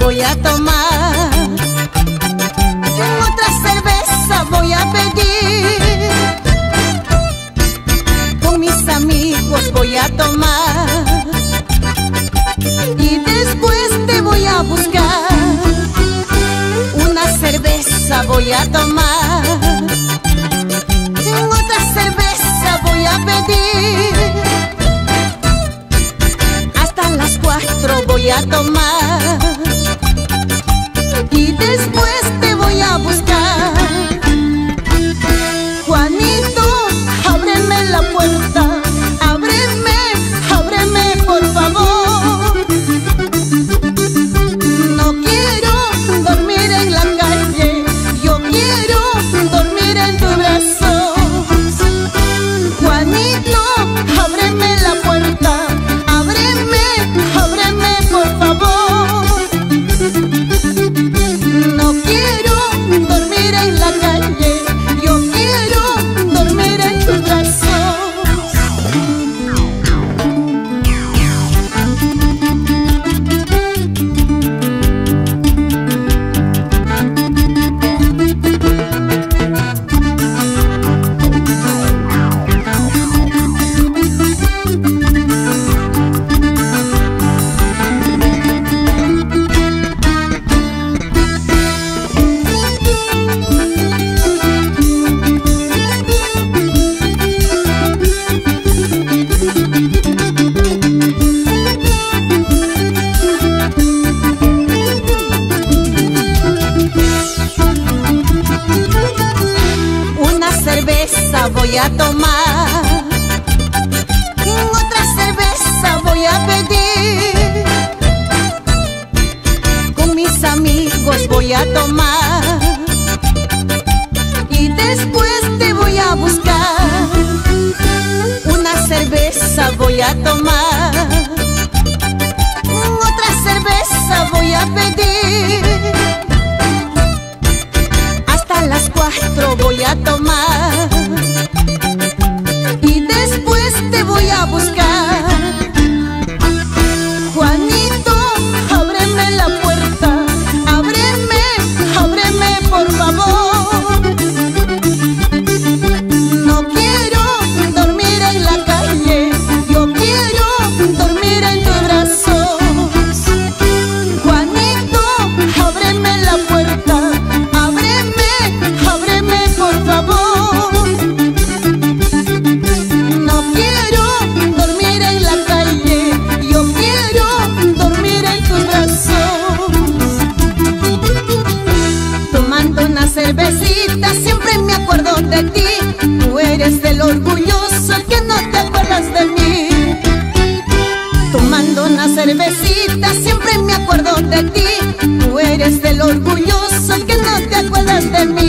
voy a tomar, otra cerveza voy a pedir. Con mis amigos voy a tomar y después te voy a buscar. Una cerveza voy a tomar, otra cerveza voy a pedir. Hasta las 4 voy a tomar y después te voy a buscar. Juanito, ábreme la puerta, ábreme, ábreme por favor. No quiero dormir en la calle, yo quiero dormir en tu brazo. Juanito, ábreme la puerta, ábreme, ábreme por favor. No quiero dormir en la calle, yo quiero dormir en tus brazos. Voy a tomar, otra cerveza voy a pedir. Con mis amigos voy a tomar y después te voy a buscar. Una cerveza voy a tomar, otra cerveza voy a pedir. Hasta las 4 voy a tomar y después te voy a buscar. Juanito, ábreme la puerta, ábreme, ábreme por favor. No quiero dormir en la calle, yo quiero dormir en tus brazos. Juanito, ábreme la puerta, ábreme, ábreme por favor. No quiero dormir en la calle, yo quiero dormir en tus brazos. Tomando una cervecita siempre me acuerdo de ti. Tú eres el orgulloso que no te acuerdas de mí. Tomando una cervecita siempre me acuerdo de ti. Tú eres el orgulloso que no te acuerdas de mí.